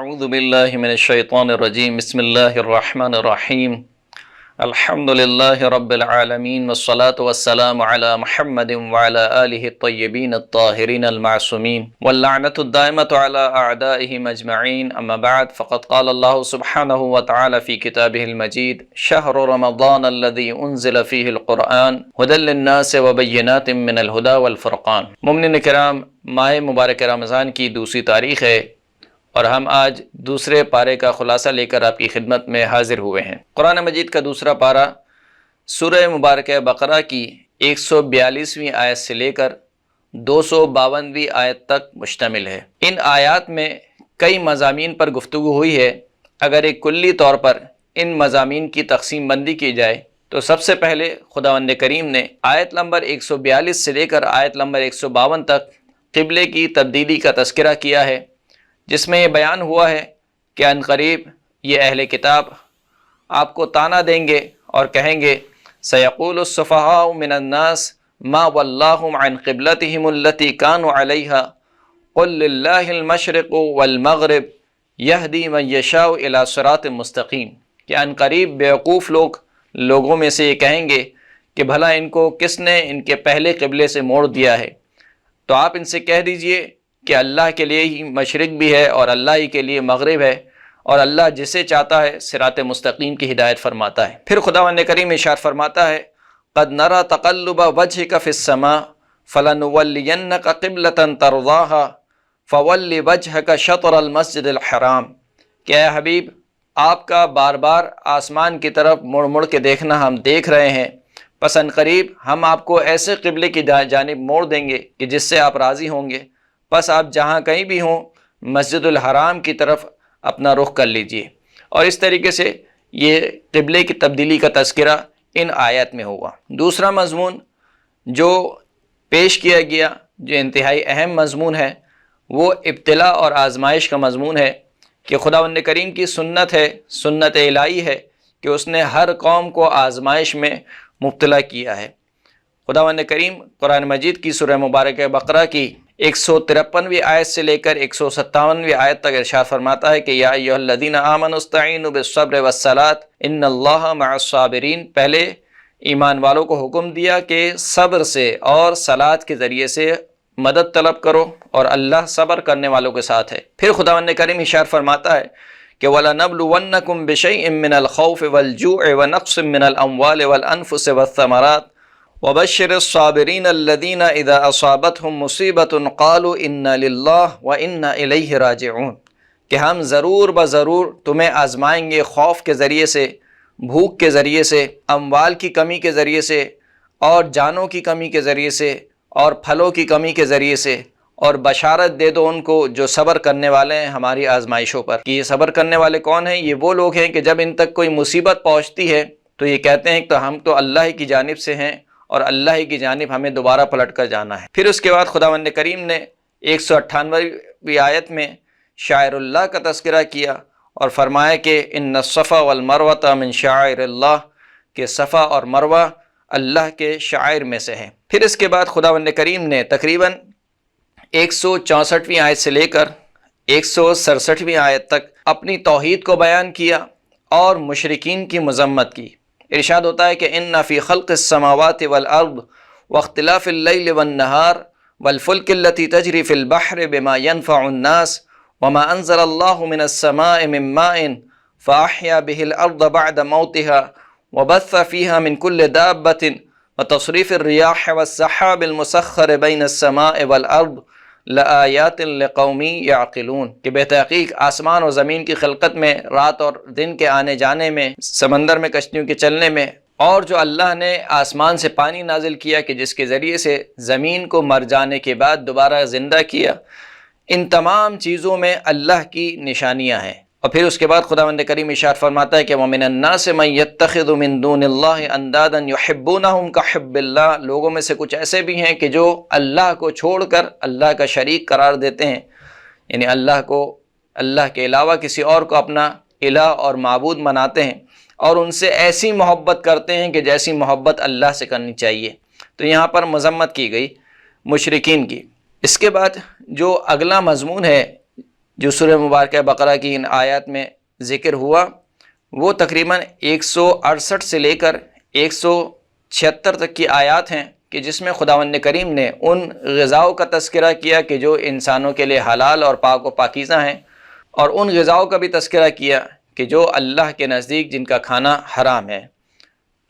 اعوذ باللہ من الشیطان الرجیم بسم اللہ الرحمن الرحیم الحمد للہ رب العالمین والصلاة والسلام علی محمد وعلی آلہ الطیبین الطاہرین المعصومین واللعنۃ الدائمۃ علی اعدائہم اجمعین اما بعد فقد قال اللہ سبحانہ وتعالی فی کتابہ المجید شہر رمضان الذی انزل فیہ القرآن ھدی للناس وبینات من الہدی والفرقان۔ مومنین کرام، ماہ مبارک رمضان کی دوسری تاریخ ہے اور ہم آج دوسرے پارے کا خلاصہ لے کر آپ کی خدمت میں حاضر ہوئے ہیں۔ قرآن مجید کا دوسرا پارہ سورہ مبارکہ بقرہ کی 142ویں آیت سے لے کر 252ویں آیت تک مشتمل ہے۔ ان آیات میں کئی مضامین پر گفتگو ہوئی ہے۔ اگر ایک کلی طور پر ان مضامین کی تقسیم بندی کی جائے تو سب سے پہلے خداوند کریم نے آیت نمبر 142 سے لے کر آیت نمبر 152 تک قبلے کی تبدیلی کا تذکرہ کیا ہے، جس میں یہ بیان ہوا ہے کہ عنقریب یہ اہل کتاب آپ کو طعنہ دیں گے اور کہیں گے سیقول السفہاء من الناس ما ولاہم عن قبلتہم التی کانوا علیہا قل للہ المشرق والمغرب یہدی من یشاء الی صراط مستقیم، کہ عنقریب بیوقوف لوگوں میں سے یہ کہیں گے کہ بھلا ان کو کس نے ان کے پہلے قبلے سے موڑ دیا ہے؟ تو آپ ان سے کہہ دیجئے کہ اللہ کے لیے ہی مشرق بھی ہے اور اللہ ہی کے لیے مغرب ہے، اور اللہ جسے چاہتا ہے صراط مستقیم کی ہدایت فرماتا ہے۔ پھر خداوند کریم ارشاد فرماتا ہے قد نرى تقلب وجهك في السماء فلنولينك قبلة ترضاها فول وجهك شطر المسجد الحرام، کہ اے حبیب آپ کا بار بار آسمان کی طرف مڑ مڑ کے دیکھنا ہم دیکھ رہے ہیں، پس عنقریب ہم آپ کو ایسے قبلے کی جانب موڑ دیں گے کہ جس سے آپ راضی ہوں گے، پس آپ جہاں کہیں بھی ہوں مسجد الحرام کی طرف اپنا رخ کر لیجئے۔ اور اس طریقے سے یہ قبلے کی تبدیلی کا تذکرہ ان آیات میں ہوا۔ دوسرا مضمون جو پیش کیا گیا، جو انتہائی اہم مضمون ہے، وہ ابتلاء اور آزمائش کا مضمون ہے کہ خداوند کریم کی سنت ہے، سنت الہی ہے کہ اس نے ہر قوم کو آزمائش میں مبتلا کیا ہے۔ خداوند کریم قرآن مجید کی سورہ مبارکہ بقرہ کی 153ویں آیت سے لے کر 157ویں آیت تک ارشاد فرماتا ہے کہ یا ایھا الذین آمنوا استعینوا بالصبر والصلاۃ ان اللہ مع الصابرین۔ پہلے ایمان والوں کو حکم دیا کہ صبر سے اور صلاۃ کے ذریعے سے مدد طلب کرو، اور اللہ صبر کرنے والوں کے ساتھ ہے۔ پھر خداوند کریم ارشاد فرماتا ہے کہ وَلَنَبْلُوَنَّكُمْ بِشَيْءٍ مِّنَ الْخَوْفِ وَالْجُوعِ وَنَقْصٍ مِّنَ الْأَمْوَالِ وَالْأَنفُسِ وَالثَّمَرَاتِ وَبَشِّرِ الصَّابِرِينَ الَّذِينَ إِذَا أَصَابَتْهُمْ مُصِيبَةٌ قَالُوا إِنَّا لِلَّهِ وَإِنَّا إِلَيْهِ رَاجِعُونَ، کہ ہم ضرور بضرور تمہیں آزمائیں گے خوف کے ذریعے سے، بھوک کے ذریعے سے، اموال کی کمی کے ذریعے سے، اور جانوں کی کمی کے ذریعے سے، اور پھلوں کی کمی کے ذریعے سے، اور بشارت دے دو ان کو جو صبر کرنے والے ہیں ہماری آزمائشوں پر۔ کہ یہ صبر کرنے والے کون ہیں؟ یہ وہ لوگ ہیں کہ جب ان تک کوئی مصیبت پہنچتی ہے تو یہ کہتے ہیں کہ ہم تو اللہ ہی کی جانب سے ہیں اور اللہ ہی کی جانب ہمیں دوبارہ پلٹ کر جانا ہے۔ پھر اس کے بعد خداوند کریم نے 198ویں آیت میں شاعر اللہ کا تذکرہ کیا اور فرمایا کہ ان الصفا والمروہ من شعائر اللہ، کہ صفا اور مروہ اللہ کے شعائر میں سے ہے۔ پھر اس کے بعد خداوند کریم نے تقریباً 164ویں آیت سے لے کر 167ویں آیت تک اپنی توحید کو بیان کیا اور مشرکین کی مذمت کی۔ ارشاد ہوتا ہے کہ ان فی خلق السماوات والارض واختلاف اللیل والنہار والفلک التی تجری فی البحر بما ينفع الناس وما انزل اللہ من السماء من ماء فاحیا به الارض بعد موتها وبث فيها من كل دابة وتصریف الریاح والسحاب المسخر بین السماء والارض لآیات لقوم یعقلون، کہ بے تحقیق آسمان اور زمین کی خلقت میں، رات اور دن کے آنے جانے میں، سمندر میں کشتیوں کے چلنے میں، اور جو اللہ نے آسمان سے پانی نازل کیا کہ جس کے ذریعے سے زمین کو مر جانے کے بعد دوبارہ زندہ کیا، ان تمام چیزوں میں اللہ کی نشانیاں ہیں۔ اور پھر اس کے بعد خداوند کریم ارشاد فرماتا ہے کہ وَمِنَ النَّاسِ مَن يَتَّخِذُ مِن دُونِ اللَّهِ أَندَادًا يُحِبُّونَهُمْ كَحُبِّ اللَّهِ، لوگوں میں سے کچھ ایسے بھی ہیں کہ جو اللہ کو چھوڑ کر اللہ کا شریک قرار دیتے ہیں، یعنی اللہ کے علاوہ کسی اور کو اپنا الہ اور معبود مناتے ہیں، اور ان سے ایسی محبت کرتے ہیں کہ جیسی محبت اللہ سے کرنی چاہیے۔ تو یہاں پر مذمت کی گئی مشرکین کی۔ اس کے بعد جو اگلا مضمون ہے جو سورہ مبارکہ بقرہ کی ان آیات میں ذکر ہوا وہ تقریباً 168 سے لے کر 176 تک کی آیات ہیں کہ جس میں خداوند کریم نے ان غذاؤں کا تذکرہ کیا کہ جو انسانوں کے لیے حلال اور پاک و پاکیزہ ہیں، اور ان غذاؤں کا بھی تذکرہ کیا کہ جو اللہ کے نزدیک جن کا کھانا حرام ہے۔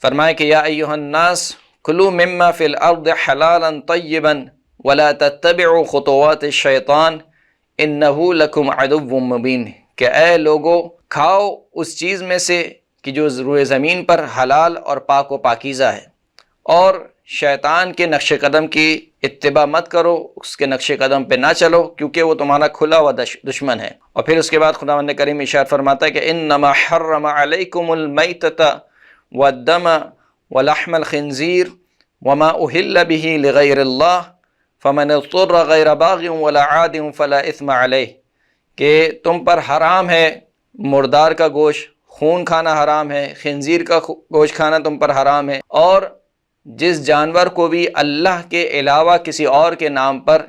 فرمایا کہ یا ایھا الناس کلوا مما فی الارض حلالا طیبا ولا تتبعوا خطوات الشیطان انہ لکم عدو مبین، کہ اے لوگو کھاؤ اس چیز میں سے کہ جو روئے زمین پر حلال اور پاک و پاکیزہ ہے، اور شیطان کے نقش قدم کی اتباع مت کرو، اس کے نقش قدم پہ نہ چلو، کیونکہ وہ تمہارا کھلا ہوا دشمن ہے۔ اور پھر اس کے بعد خداوند کریم ارشاد فرماتا ہے کہ انما حرم علیکم المیتۃ والدم ولحم الخنزیر وما اہل به لغیر اللہ فمن اضطر غیر باغ ولا عاد فلا اثم علیہ، کہ تم پر حرام ہے مردار کا گوشت، خون کھانا حرام ہے، خنزیر کا گوشت کھانا تم پر حرام ہے، اور جس جانور کو بھی اللہ کے علاوہ کسی اور کے نام پر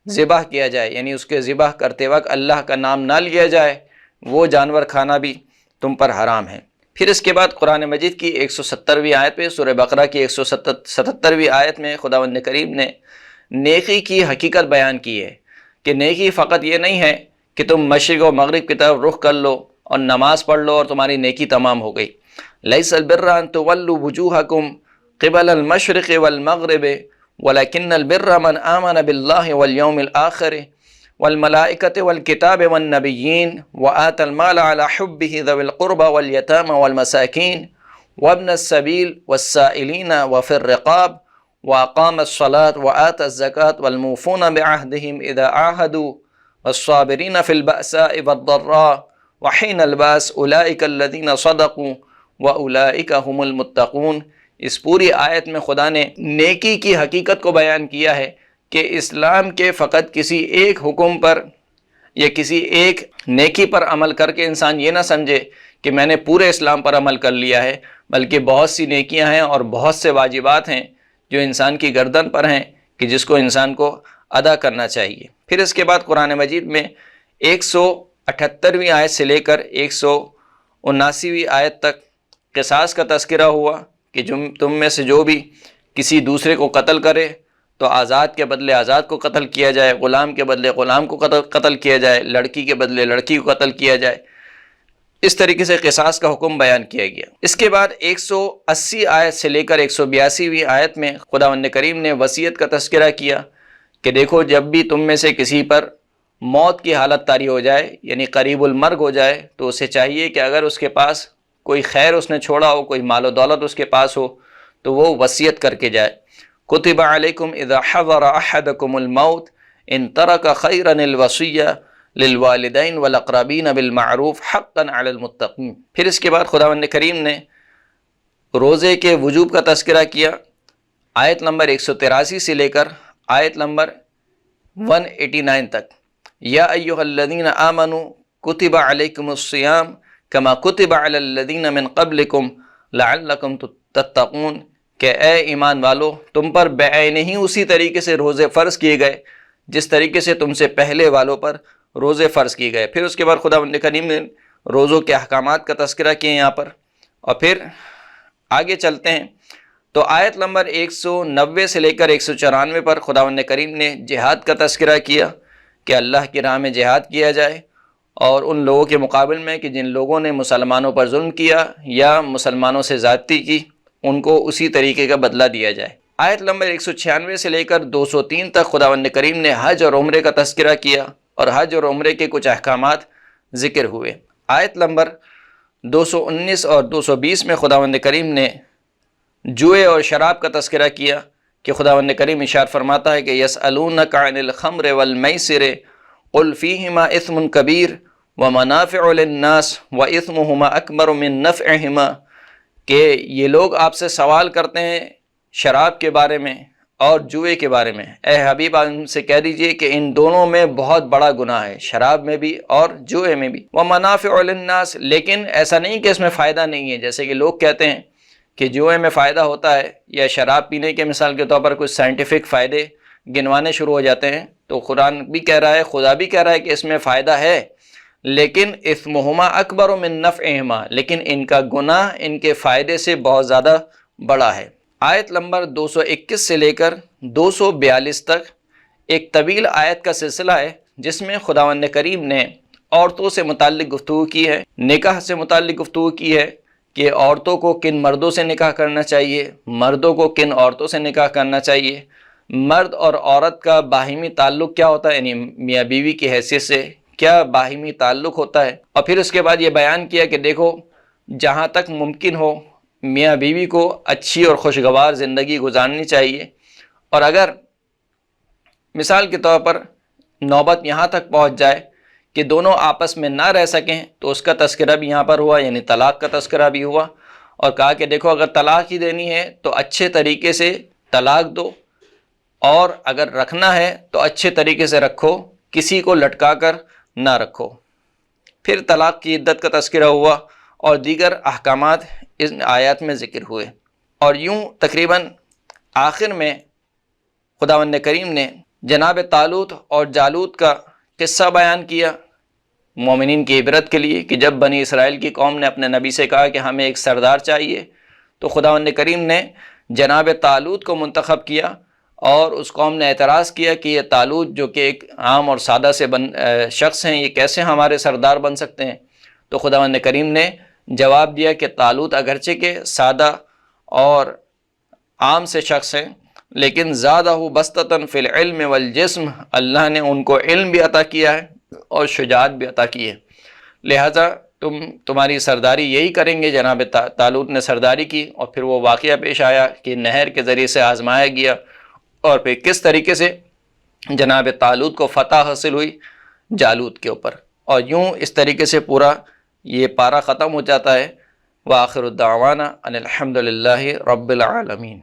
ذبح کیا جائے، یعنی اس کے ذبح کرتے وقت اللہ کا نام نہ لیا جائے، وہ جانور کھانا بھی تم پر حرام ہے۔ پھر اس کے بعد قرآن مجید کی 170ویں آیت پہ سورہ بقرہ کی 177ویں آیت میں خداوند کریم نے نیکی کی حقیقت بیان کی ہے کہ نیکی فقط یہ نہیں ہے کہ تم مشرق و مغرب کی طرف رخ کر لو اور نماز پڑھ لو اور تمہاری نیکی تمام ہو گئی۔ لیس البر ان تولوا وجوہکم قبل المشرق والمغرب ولکن البر من آمن باللہ والیوم الآخر والملائکة والکتاب والنبیین وآت المال على حبه ذوی القربى والیتامى والمساکین وابن السبیل والسائلین وفی الرقاب وأقام الصلاة وآت الزکاة والموفون بعهدهم اذا عاهدوا والصابرین فی البأساء والضراء وحین الباس اولئک الذین صدقوا واولئک هم المتقون۔ اس پوری آیت میں خدا نے نیکی کی حقیقت کو بیان کیا ہے کہ اسلام کے فقط کسی ایک حکم پر یا کسی ایک نیکی پر عمل کر کے انسان یہ نہ سمجھے کہ میں نے پورے اسلام پر عمل کر لیا ہے، بلکہ بہت سی نیکیاں ہیں اور بہت سے واجبات ہیں جو انسان کی گردن پر ہیں کہ جس کو انسان کو ادا کرنا چاہیے۔ پھر اس کے بعد قرآن مجید میں 178ویں آیت سے لے کر 179ویں آیت تک قصاص کا تذکرہ ہوا کہ تم میں سے جو بھی کسی دوسرے کو قتل کرے تو آزاد کے بدلے آزاد کو قتل کیا جائے، غلام کے بدلے غلام کو قتل کیا جائے، لڑکی کے بدلے لڑکی کو قتل کیا جائے۔ اس طریقے سے قصاص کا حکم بیان کیا گیا۔ اس کے بعد 180 آیت سے لے کر 182ویں آیت میں خداوند کریم نے وصیت کا تذکرہ کیا کہ دیکھو جب بھی تم میں سے کسی پر موت کی حالت طاری ہو جائے، یعنی قریب المرگ ہو جائے، تو اسے چاہیے کہ اگر اس کے پاس کوئی خیر اس نے چھوڑا ہو، کوئی مال و دولت اس کے پاس ہو، تو وہ وصیت کر کے جائے۔ کتب علیکم اذا حضر احدکم الموت ان ترک خیرا الوصیہ للوالدین والاقربین بالمعروف حقا علی المتقین۔ پھر اس کے بعد خداوند کریم نے روزے کے وجوب کا تذکرہ کیا، آیت نمبر 183 سے لے کر آیت نمبر 189 تک۔ یا ایھا الذین آمنوا کتب علیکم الصیام کما کتب علی الذین من قبلکم لعلکم تتقون، کہ اے ایمان والو تم پر بعین ہی اسی طریقے سے روزے فرض کیے گئے جس طریقے سے تم سے پہلے والوں پر روزے فرض کیے گئے۔ پھر اس کے بعد خداوند کریم نے روزوں کے احکامات کا تذکرہ کیا یہاں پر، اور پھر آگے چلتے ہیں تو آیت نمبر 190 سے لے کر 194 پر خداوند کریم نے جہاد کا تذکرہ کیا کہ اللہ کی راہ میں جہاد کیا جائے، اور ان لوگوں کے مقابل میں کہ جن لوگوں نے مسلمانوں پر ظلم کیا یا مسلمانوں سے زیادتی کی ان کو اسی طریقے کا بدلہ دیا جائے۔ آیت نمبر 196 سے لے کر 203 تک خداوند کریم نے حج اور عمرے کا تذکرہ کیا اور حج اور عمرے کے کچھ احکامات ذکر ہوئے۔ آیت نمبر 219 اور 220 میں خداوند کریم نے جوئے اور شراب کا تذکرہ کیا کہ خداوند کریم ارشاد فرماتا ہے کہ یسألونک عن الخمر والمیسر قل فیہما اثم کبیر ومنافع للناس واثمہما اکبر من نفعہما، کہ یہ لوگ آپ سے سوال کرتے ہیں شراب کے بارے میں اور جوئے کے بارے میں، اے حبیب آپ ان سے کہہ دیجئے کہ ان دونوں میں بہت بڑا گناہ ہے، شراب میں بھی اور جوئے میں بھی۔ ومنافع للناس، لیکن ایسا نہیں کہ اس میں فائدہ نہیں ہے، جیسے کہ لوگ کہتے ہیں کہ جوئے میں فائدہ ہوتا ہے یا شراب پینے کے مثال کے طور پر کچھ سائنٹیفک فائدے گنوانے شروع ہو جاتے ہیں۔ تو قرآن بھی کہہ رہا ہے، خدا بھی کہہ رہا ہے کہ اس میں فائدہ ہے، لیکن اثمہما اکبر من نفعہما، لیکن ان کا گناہ ان کے فائدے سے بہت زیادہ بڑا ہے۔ آیت نمبر 221 سے لے کر 242 تک ایک طویل آیت کا سلسلہ ہے، جس میں خداوند کریم نے عورتوں سے متعلق گفتگو کی ہے، نکاح سے متعلق گفتگو کی ہے کہ عورتوں کو کن مردوں سے نکاح کرنا چاہیے، مردوں کو کن عورتوں سے نکاح کرنا چاہیے، مرد اور عورت کا باہمی تعلق کیا ہوتا ہے، یعنی میاں بیوی کی حیثیت سے کیا باہمی تعلق ہوتا ہے، اور پھر اس کے بعد یہ بیان کیا کہ دیکھو جہاں تک ممکن ہو میاں بیوی کو اچھی اور خوشگوار زندگی گزارنی چاہیے، اور اگر مثال کے طور پر نوبت یہاں تک پہنچ جائے کہ دونوں آپس میں نہ رہ سکیں تو اس کا تذکرہ بھی یہاں پر ہوا، یعنی طلاق کا تذکرہ بھی ہوا، اور کہا کہ دیکھو اگر طلاق ہی دینی ہے تو اچھے طریقے سے طلاق دو، اور اگر رکھنا ہے تو اچھے طریقے سے رکھو، کسی کو لٹکا کر نہ رکھو۔ پھر طلاق کی عدت کا تذکرہ ہوا اور دیگر احکامات اس آیات میں ذکر ہوئے، اور یوں تقریباً آخر میں خداوند کریم نے جناب طالوت اور جالوت کا قصہ بیان کیا مومنین کی عبرت کے لیے، کہ جب بنی اسرائیل کی قوم نے اپنے نبی سے کہا کہ ہمیں ایک سردار چاہیے، تو خداوند کریم نے جناب طالوت کو منتخب کیا، اور اس قوم نے اعتراض کیا کہ یہ طالوت جو کہ ایک عام اور سادہ سے شخص ہیں، یہ کیسے ہمارے سردار بن سکتے ہیں؟ تو خداوند کریم نے جواب دیا کہ طالوت اگرچہ کہ سادہ اور عام سے شخص ہیں، لیکن زادہ بسطۃ فی العلم والجسم، اللہ نے ان کو علم بھی عطا کیا ہے اور شجاعت بھی عطا کی ہے، لہٰذا تمہاری سرداری یہی کریں گے۔ جناب طالوت نے سرداری کی، اور پھر وہ واقعہ پیش آیا کہ نہر کے ذریعے سے آزمایا گیا، اور پھر کس طریقے سے جناب طالوت کو فتح حاصل ہوئی جالوت کے اوپر، اور یوں اس طریقے سے پورا یہ پارہ ختم ہو جاتا ہے۔ وآخر الدعوانا ان الحمد للہ رب العالمین۔